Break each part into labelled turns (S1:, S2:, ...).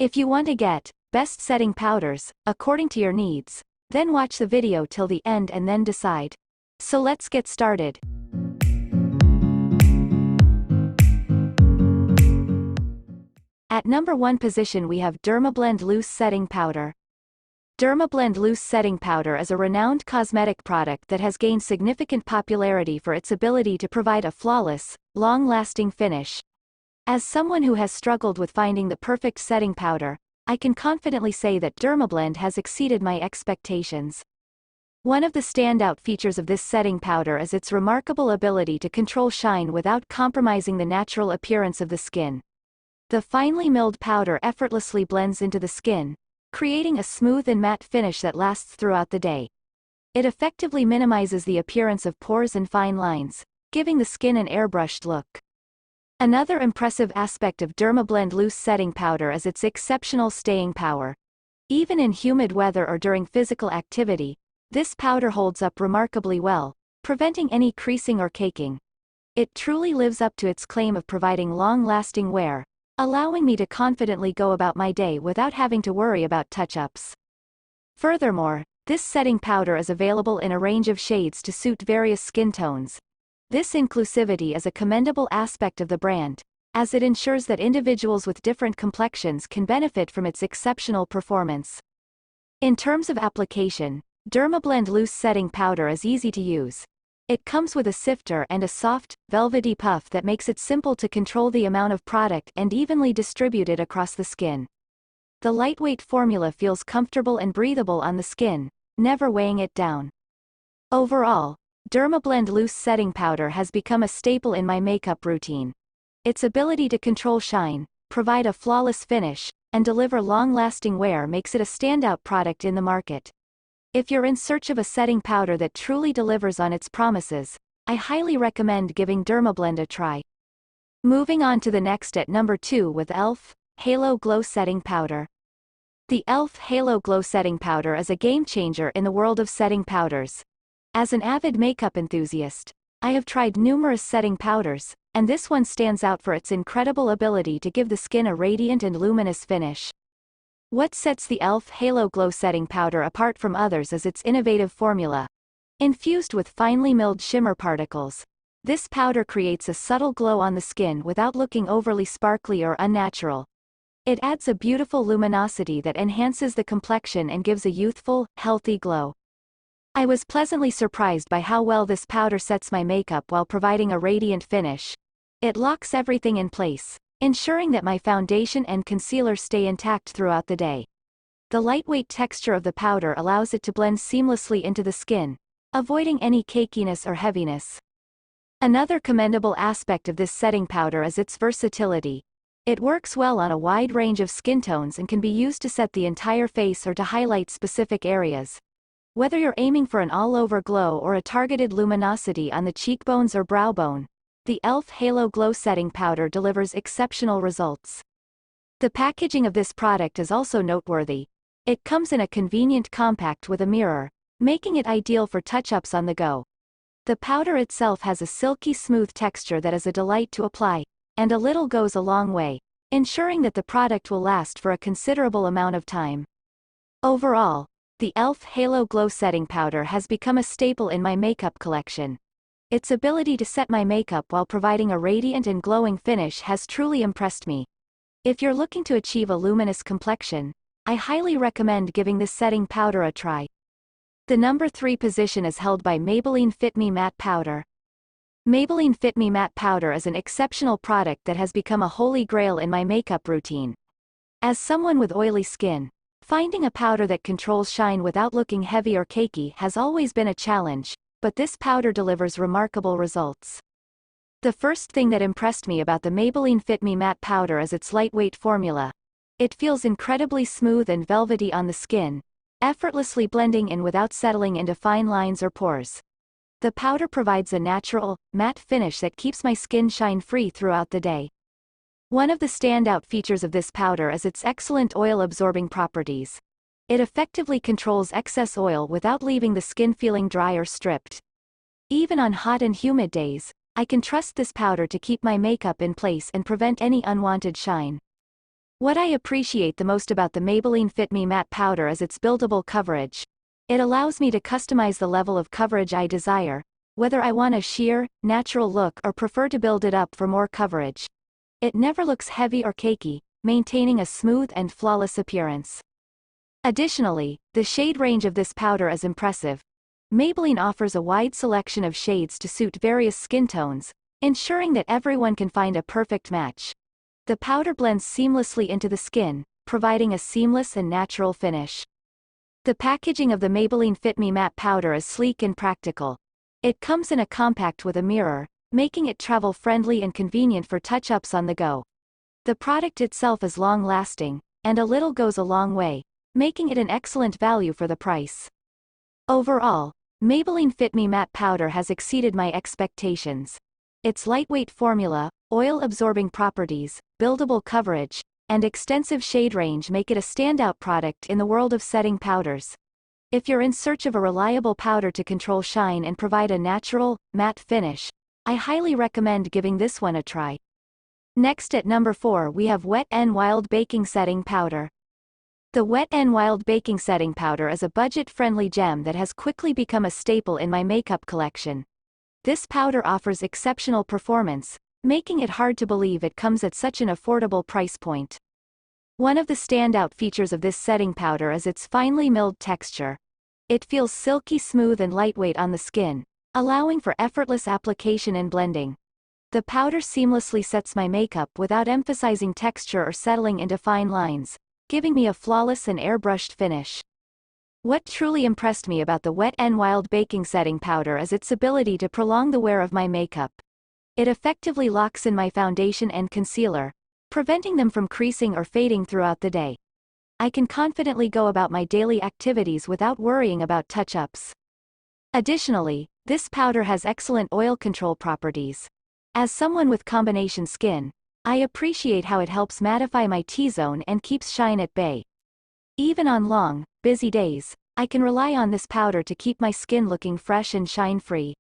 S1: If you want to get best setting powders, according to your needs, then watch the video till the end and then decide. So let's get started. At number 1 position we have Dermablend Loose Setting Powder. Dermablend Loose Setting Powder is a renowned cosmetic product that has gained significant popularity for its ability to provide a flawless, long-lasting finish. As someone who has struggled with finding the perfect setting powder, I can confidently say that Dermablend has exceeded my expectations. One of the standout features of this setting powder is its remarkable ability to control shine without compromising the natural appearance of the skin. The finely milled powder effortlessly blends into the skin, creating a smooth and matte finish that lasts throughout the day. It effectively minimizes the appearance of pores and fine lines, giving the skin an airbrushed look. Another impressive aspect of Dermablend Loose Setting Powder is its exceptional staying power. Even in humid weather or during physical activity, this powder holds up remarkably well, preventing any creasing or caking. It truly lives up to its claim of providing long-lasting wear, allowing me to confidently go about my day without having to worry about touch-ups. Furthermore, this setting powder is available in a range of shades to suit various skin tones. This inclusivity is a commendable aspect of the brand, as it ensures that individuals with different complexions can benefit from its exceptional performance. In terms of application, Dermablend Loose Setting Powder is easy to use. It comes with a sifter and a soft, velvety puff that makes it simple to control the amount of product and evenly distribute it across the skin. The lightweight formula feels comfortable and breathable on the skin, never weighing it down. Overall, Dermablend Loose Setting Powder has become a staple in my makeup routine. Its ability to control shine, provide a flawless finish, and deliver long-lasting wear makes it a standout product in the market. If you're in search of a setting powder that truly delivers on its promises, I highly recommend giving Dermablend a try. Moving on to the next at number 2 with e.l.f. Halo Glow Setting Powder. The e.l.f. Halo Glow Setting Powder is a game-changer in the world of setting powders. As an avid makeup enthusiast, I have tried numerous setting powders, and this one stands out for its incredible ability to give the skin a radiant and luminous finish. What sets the e.l.f. Halo Glow Setting Powder apart from others is its innovative formula. Infused with finely milled shimmer particles, this powder creates a subtle glow on the skin without looking overly sparkly or unnatural. It adds a beautiful luminosity that enhances the complexion and gives a youthful, healthy glow. I was pleasantly surprised by how well this powder sets my makeup while providing a radiant finish. It locks everything in place, ensuring that my foundation and concealer stay intact throughout the day. The lightweight texture of the powder allows it to blend seamlessly into the skin, avoiding any cakiness or heaviness. Another commendable aspect of this setting powder is its versatility. It works well on a wide range of skin tones and can be used to set the entire face or to highlight specific areas. Whether you're aiming for an all-over glow or a targeted luminosity on the cheekbones or brow bone, the e.l.f. Halo Glow Setting Powder delivers exceptional results. The packaging of this product is also noteworthy. It comes in a convenient compact with a mirror, making it ideal for touch-ups on the go. The powder itself has a silky smooth texture that is a delight to apply, and a little goes a long way, ensuring that the product will last for a considerable amount of time. Overall, the e.l.f. Halo Glow Setting Powder has become a staple in my makeup collection. Its ability to set my makeup while providing a radiant and glowing finish has truly impressed me. If you're looking to achieve a luminous complexion, I highly recommend giving this setting powder a try. The number 3 position is held by Maybelline Fit Me Matte Powder. Maybelline Fit Me Matte Powder is an exceptional product that has become a holy grail in my makeup routine. As someone with oily skin, finding a powder that controls shine without looking heavy or cakey has always been a challenge, but this powder delivers remarkable results. The first thing that impressed me about the Maybelline Fit Me Matte Powder is its lightweight formula. It feels incredibly smooth and velvety on the skin, effortlessly blending in without settling into fine lines or pores. The powder provides a natural, matte finish that keeps my skin shine-free throughout the day. One of the standout features of this powder is its excellent oil-absorbing properties. It effectively controls excess oil without leaving the skin feeling dry or stripped. Even on hot and humid days, I can trust this powder to keep my makeup in place and prevent any unwanted shine. What I appreciate the most about the Maybelline Fit Me Matte Powder is its buildable coverage. It allows me to customize the level of coverage I desire, whether I want a sheer, natural look or prefer to build it up for more coverage. It never looks heavy or cakey, maintaining a smooth and flawless appearance. Additionally, the shade range of this powder is impressive. Maybelline offers a wide selection of shades to suit various skin tones, ensuring that everyone can find a perfect match. The powder blends seamlessly into the skin, providing a seamless and natural finish. The packaging of the Maybelline Fit Me Matte Powder is sleek and practical. It comes in a compact with a mirror, making it travel-friendly and convenient for touch-ups on the go. The product itself is long-lasting, and a little goes a long way, making it an excellent value for the price. Overall, Maybelline Fit Me Matte Powder has exceeded my expectations. Its lightweight formula, oil-absorbing properties, buildable coverage, and extensive shade range make it a standout product in the world of setting powders. If you're in search of a reliable powder to control shine and provide a natural, matte finish, I highly recommend giving this one a try. Next at number 4 we have Wet n Wild Baking Setting Powder. The Wet n Wild Baking Setting Powder is a budget-friendly gem that has quickly become a staple in my makeup collection. This powder offers exceptional performance, making it hard to believe it comes at such an affordable price point. One of the standout features of this setting powder is its finely milled texture. It feels silky smooth and lightweight on the skin, allowing for effortless application and blending. The powder seamlessly sets my makeup without emphasizing texture or settling into fine lines, giving me a flawless and airbrushed finish. What truly impressed me about the Wet n Wild Baking Setting Powder is its ability to prolong the wear of my makeup. It effectively locks in my foundation and concealer, preventing them from creasing or fading throughout the day. I can confidently go about my daily activities without worrying about touch-ups. Additionally, this powder has excellent oil control properties. As someone with combination skin, I appreciate how it helps mattify my T-zone and keeps shine at bay. Even on long, busy days, I can rely on this powder to keep my skin looking fresh and shine-free.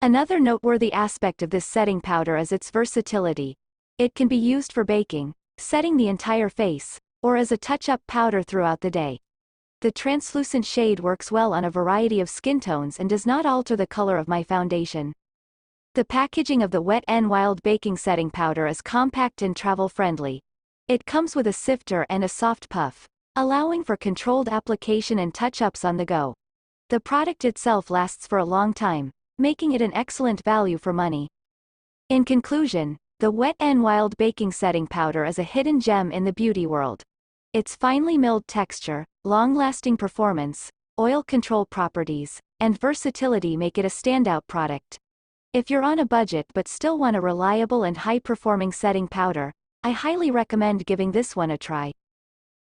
S1: Another noteworthy aspect of this setting powder is its versatility. It can be used for baking, setting the entire face, or as a touch-up powder throughout the day. The translucent shade works well on a variety of skin tones and does not alter the color of my foundation. The packaging of the Wet n Wild Baking Setting Powder is compact and travel-friendly. It comes with a sifter and a soft puff, allowing for controlled application and touch-ups on the go. The product itself lasts for a long time, making it an excellent value for money. In conclusion, the Wet n Wild Baking Setting Powder is a hidden gem in the beauty world. Its finely milled texture, long-lasting performance, oil control properties, and versatility make it a standout product. If you're on a budget but still want a reliable and high-performing setting powder, I highly recommend giving this one a try.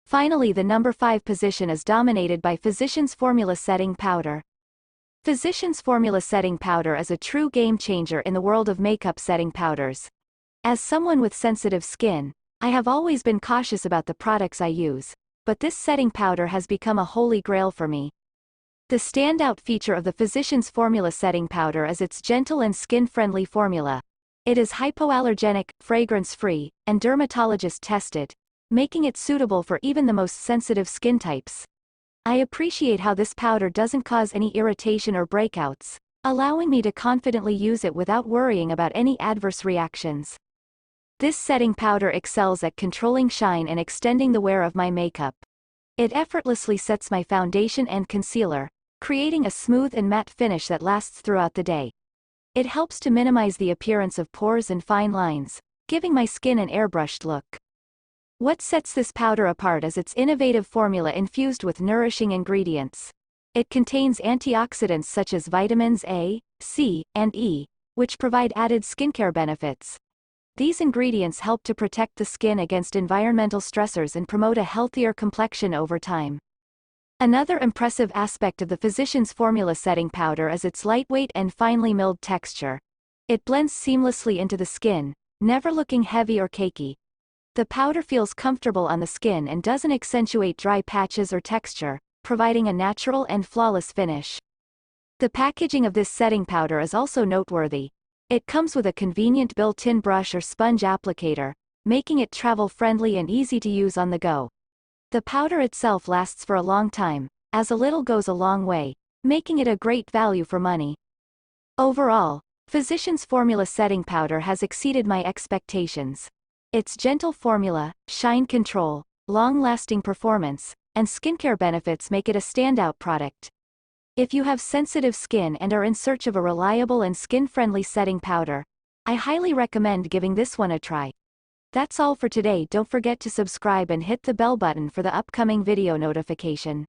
S1: Finally, the number 5 position is dominated by Physicians Formula Setting Powder. Physicians Formula Setting Powder is a true game-changer in the world of makeup setting powders. As someone with sensitive skin, I have always been cautious about the products I use, but this setting powder has become a holy grail for me. The standout feature of the Physicians Formula Setting Powder is its gentle and skin-friendly formula. It is hypoallergenic, fragrance-free, and dermatologist-tested, making it suitable for even the most sensitive skin types. I appreciate how this powder doesn't cause any irritation or breakouts, allowing me to confidently use it without worrying about any adverse reactions. This setting powder excels at controlling shine and extending the wear of my makeup. It effortlessly sets my foundation and concealer, creating a smooth and matte finish that lasts throughout the day. It helps to minimize the appearance of pores and fine lines, giving my skin an airbrushed look. What sets this powder apart is its innovative formula infused with nourishing ingredients. It contains antioxidants such as vitamins A, C, and E, which provide added skincare benefits. These ingredients help to protect the skin against environmental stressors and promote a healthier complexion over time. Another impressive aspect of the Physicians Formula Setting Powder is its lightweight and finely milled texture. It blends seamlessly into the skin, never looking heavy or cakey. The powder feels comfortable on the skin and doesn't accentuate dry patches or texture, providing a natural and flawless finish. The packaging of this setting powder is also noteworthy. It comes with a convenient built-in brush or sponge applicator, making it travel-friendly and easy to use on the go. The powder itself lasts for a long time, as a little goes a long way, making it a great value for money. Overall, Physicians Formula Setting Powder has exceeded my expectations. Its gentle formula, shine control, long-lasting performance, and skincare benefits make it a standout product. If you have sensitive skin and are in search of a reliable and skin-friendly setting powder, I highly recommend giving this one a try. That's all for today. Don't forget to subscribe and hit the bell button for the upcoming video notification.